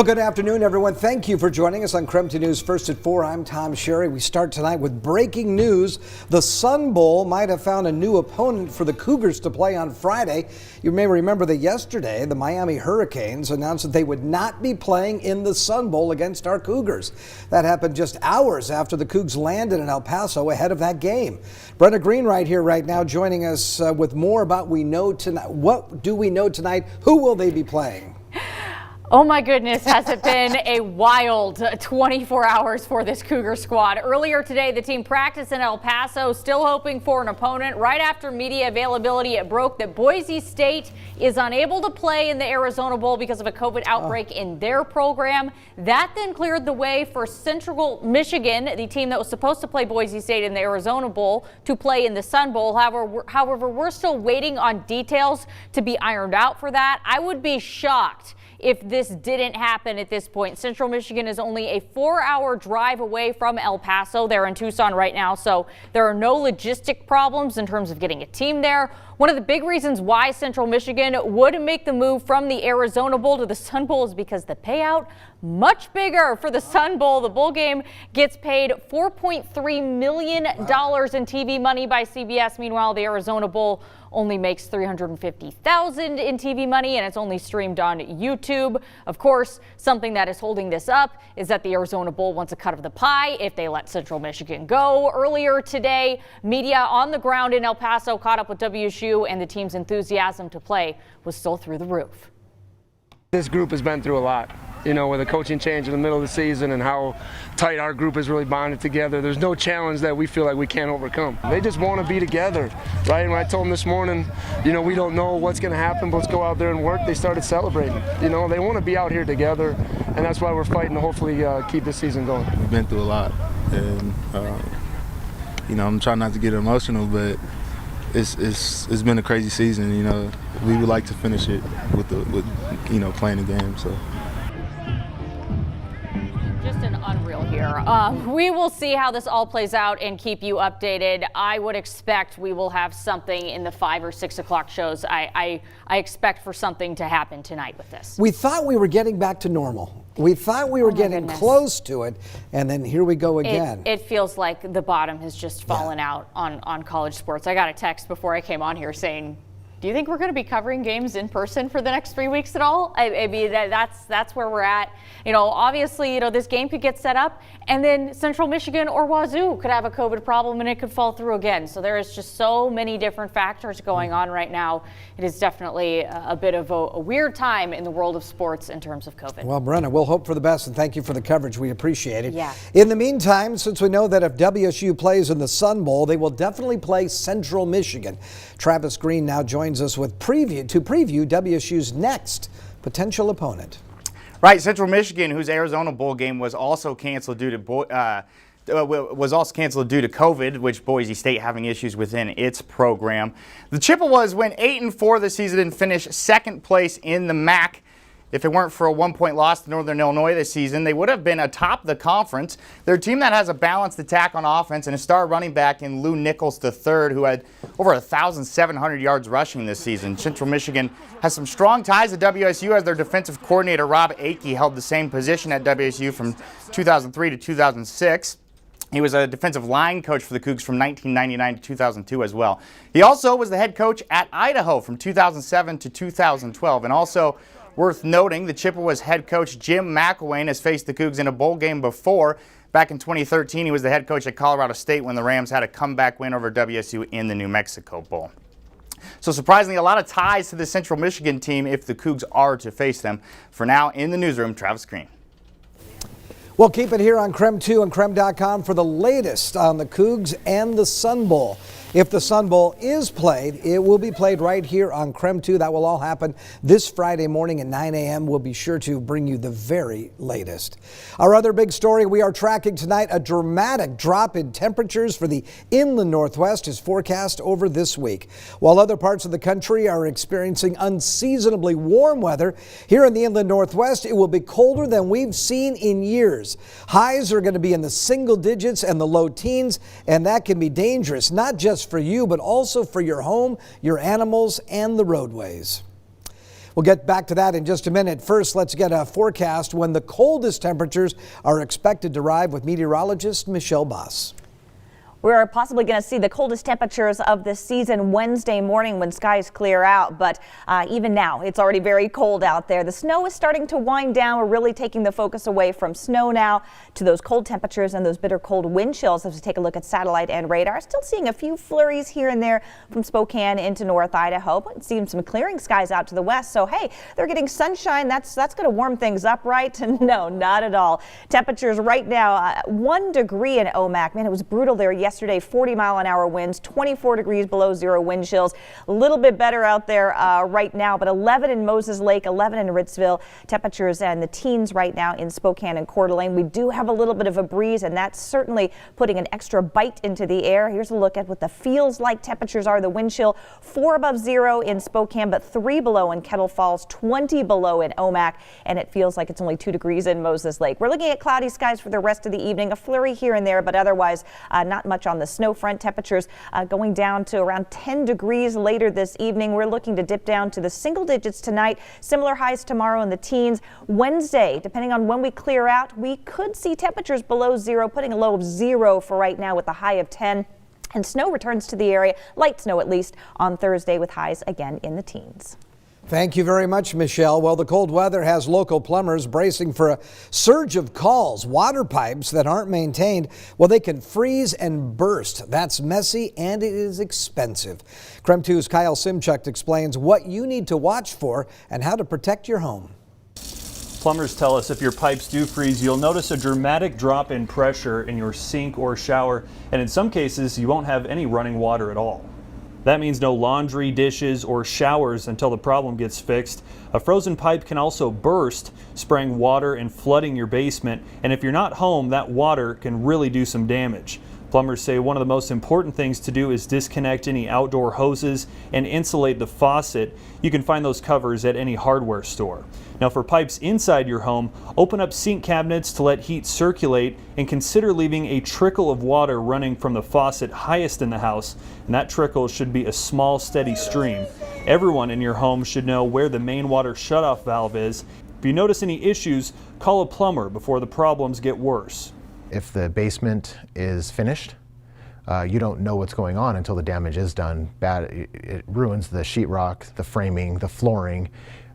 Well, good afternoon, everyone. Thank you for joining us on KREM 2 News First at 4. I'm Tom Sherry. We start tonight with breaking news. The Sun Bowl might have found a new opponent for the Cougars to play on Friday. You may remember that yesterday, the Miami Hurricanes announced that they would not be playing in the Sun Bowl against our Cougars. That happened just hours after the Cougs landed in El Paso ahead of that game. Brenna Green right here right now joining us with more about we know tonight. What do we know tonight? Who will they be playing? Oh my goodness, has it been a wild 24 hours for this Cougar squad. Earlier today, the team practiced in El Paso, still hoping for an opponent. Right after media availability, it broke that Boise State is unable to play in the Arizona Bowl because of a COVID outbreak in their program. That then cleared the way for Central Michigan, the team that was supposed to play Boise State in the Arizona Bowl, to play in the Sun Bowl. However, we're still waiting on details to be ironed out for that. I would be shocked if this didn't happen at this point. Central Michigan is only a 4-hour drive away from El Paso. They're in Tucson right now, so there are no logistic problems in terms of getting a team there. One of the big reasons why Central Michigan would make the move from the Arizona Bowl to the Sun Bowl is because the payout much bigger for the Sun Bowl. The bowl game gets paid $4.3 million in TV money by CBS. Meanwhile, the Arizona Bowl only makes $350,000 in TV money, and it's only streamed on YouTube. Of course, something that is holding this up is that the Arizona Bowl wants a cut of the pie if they let Central Michigan go. Earlier today, media on the ground in El Paso caught up with WSU, and the team's enthusiasm to play was still through the roof. This group has been through a lot, you know, with a coaching change in the middle of the season and how tight our group is really bonded together. There's no challenge that we feel like we can't overcome. They just want to be together, right? And when I told them this morning, you know, we don't know what's going to happen, but let's go out there and work, they started celebrating. You know, they want to be out here together, and that's why we're fighting to hopefully keep this season going. We've been through a lot, and, you know, I'm trying not to get emotional, but it's been a crazy season. You know, we would like to finish it with you know, playing the game. So. Just an unreal here. We will see how this all plays out and keep you updated. I would expect we will have something in the 5 or 6 o'clock shows. I expect for something to happen tonight with this. We thought we were getting back to normal. We thought we were getting close to it, and then here we go again. It feels like the bottom has just fallen out on college sports. I got a text before I came on here saying, do you think we're going to be covering games in person for the next 3 weeks at all? I mean, that's where we're at. You know, obviously, you know, this game could get set up, and then Central Michigan or Wazoo could have a COVID problem, and it could fall through again. So there is just so many different factors going on right now. It is definitely a bit of a weird time in the world of sports in terms of COVID. Well, Brenna, we'll hope for the best, and thank you for the coverage. We appreciate it. Yeah. In the meantime, since we know that if WSU plays in the Sun Bowl, they will definitely play Central Michigan. Travis Green now joins us with preview WSU's next potential opponent. Right, Central Michigan, whose Arizona Bowl game was also canceled due to COVID, which Boise State having issues within its program. The Chippewas went 8-4 this season and finished second place in the MAC. If it weren't for a 1-point loss to Northern Illinois this season, they would have been atop the conference. They're a team that has a balanced attack on offense and a star running back in Lou Nichols III, who had over 1,700 yards rushing this season. Central Michigan has some strong ties to WSU as their defensive coordinator, Rob Akey, held the same position at WSU from 2003 to 2006. He was a defensive line coach for the Cougs from 1999 to 2002 as well. He also was the head coach at Idaho from 2007 to 2012, and also worth noting, the Chippewas head coach Jim McElwain has faced the Cougs in a bowl game before. Back in 2013, he was the head coach at Colorado State when the Rams had a comeback win over WSU in the New Mexico Bowl. So surprisingly, a lot of ties to the Central Michigan team if the Cougs are to face them. For now, in the newsroom, Travis Green. We'll keep it here on KREM 2 and KREM.com for the latest on the Cougs and the Sun Bowl. If the Sun Bowl is played, it will be played right here on KREM 2. That will all happen this Friday morning at 9 a.m. We'll be sure to bring you the very latest. Our other big story we are tracking tonight, a dramatic drop in temperatures for the inland Northwest is forecast over this week. While other parts of the country are experiencing unseasonably warm weather, here in the inland Northwest, it will be colder than we've seen in years. Highs are going to be in the single digits and the low teens, and that can be dangerous, not just for you, but also for your home, your animals, and the roadways. We'll get back to that in just a minute. First, let's get a forecast when the coldest temperatures are expected to arrive with meteorologist Michelle Boss. We're possibly going to see the coldest temperatures of the season Wednesday morning when skies clear out. But even now, it's already very cold out there. The snow is starting to wind down. We're really taking the focus away from snow now to those cold temperatures and those bitter cold wind chills as we take a look at satellite and radar. Still seeing a few flurries here and there from Spokane into North Idaho, but seeing some clearing skies out to the west. So, hey, they're getting sunshine. That's going to warm things up, right? No, not at all. Temperatures right now, 1 degree in Omak. Man, it was brutal there yesterday, 40-mile-an-hour winds, 24 degrees below zero wind chills. A little bit better out there right now, but 11 in Moses Lake, 11 in Ritzville. Temperatures in the teens right now in Spokane and Coeur d'Alene. We do have a little bit of a breeze, and that's certainly putting an extra bite into the air. Here's a look at what the feels like temperatures are. The wind chill 4 above zero in Spokane, but 3 below in Kettle Falls, 20 below in Omak, and it feels like it's only 2 degrees in Moses Lake. We're looking at cloudy skies for the rest of the evening. A flurry here and there, but otherwise not much on the snow front. Temperatures going down to around 10 degrees later this evening. We're looking to dip down to the single digits tonight. Similar highs tomorrow in the teens. Wednesday, depending on when we clear out, we could see temperatures below zero, putting a low of 0 for right now with a high of 10. And snow returns to the area, light snow at least, on Thursday with highs again in the teens. Thank you very much, Michelle. Well, the cold weather has local plumbers bracing for a surge of calls. Water pipes that aren't maintained, well, they can freeze and burst. That's messy and it is expensive. KREM 2's Kyle Simchuk explains what you need to watch for and how to protect your home. Plumbers tell us if your pipes do freeze, you'll notice a dramatic drop in pressure in your sink or shower, and in some cases, you won't have any running water at all. That means no laundry, dishes, or showers until the problem gets fixed. A frozen pipe can also burst, spraying water and flooding your basement, and if you're not home, that water can really do some damage. Plumbers say one of the most important things to do is disconnect any outdoor hoses and insulate the faucet. You can find those covers at any hardware store. Now for pipes inside your home, open up sink cabinets to let heat circulate and consider leaving a trickle of water running from the faucet highest in the house, and that trickle should be a small steady stream. Everyone in your home should know where the main water shutoff valve is. If you notice any issues, call a plumber before the problems get worse. If the basement is finished, you don't know what's going on until the damage is done. It ruins the sheetrock, the framing, the flooring,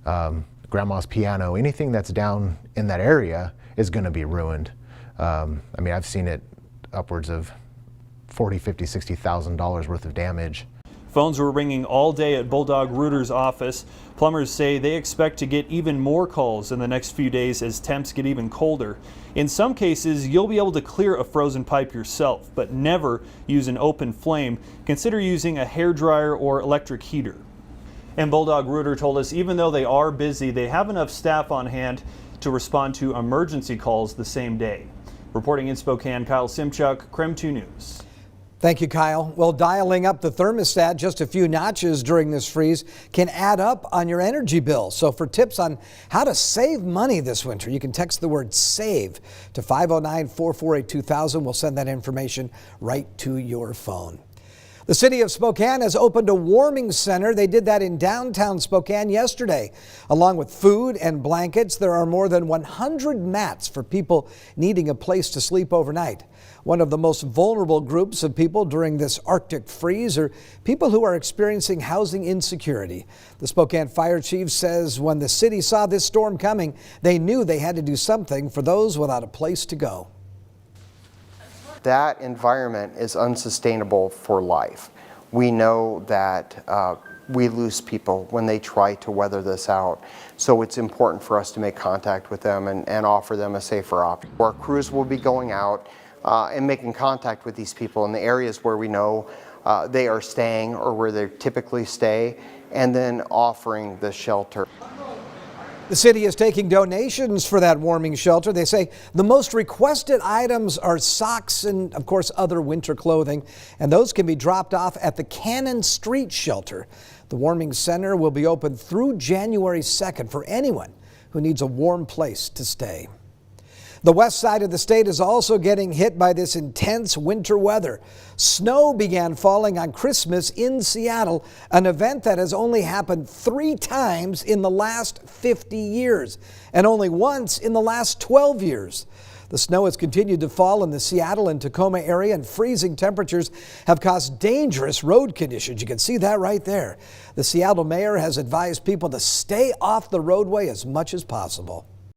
grandma's piano. Anything that's down in that area is going to be ruined. I mean, I've seen it upwards of $40,000, $50,000, $60,000 worth of damage. Phones were ringing all day at Bulldog Rooter's office. Plumbers say they expect to get even more calls in the next few days as temps get even colder. In some cases, you'll be able to clear a frozen pipe yourself, but never use an open flame. Consider using a hairdryer or electric heater. And Bulldog Rooter told us even though they are busy, they have enough staff on hand to respond to emergency calls the same day. Reporting in Spokane, Kyle Simchuk, KREM 2 News. Thank you, Kyle. Well, dialing up the thermostat just a few notches during this freeze can add up on your energy bill. So for tips on how to save money this winter, you can text the word SAVE to 509-448-2000. We'll send that information right to your phone. The city of Spokane has opened a warming center. They did that in downtown Spokane yesterday. Along with food and blankets, there are more than 100 mats for people needing a place to sleep overnight. One of the most vulnerable groups of people during this Arctic freeze are people who are experiencing housing insecurity. The Spokane Fire Chief says when the city saw this storm coming, they knew they had to do something for those without a place to go. That environment is unsustainable for life. We know that we lose people when they try to weather this out. So it's important for us to make contact with them and offer them a safer option. Our crews will be going out and making contact with these people in the areas where we know they are staying or where they typically stay, and then offering the shelter. The city is taking donations for that warming shelter. They say the most requested items are socks and, of course, other winter clothing, and those can be dropped off at the Cannon Street shelter. The warming center will be open through January 2nd for anyone who needs a warm place to stay. The west side of the state is also getting hit by this intense winter weather. Snow began falling on Christmas in Seattle, an event that has only happened 3 times in the last 50 years and only once in the last 12 years. The snow has continued to fall in the Seattle and Tacoma area, and freezing temperatures have caused dangerous road conditions. You can see that right there. The Seattle mayor has advised people to stay off the roadway as much as possible.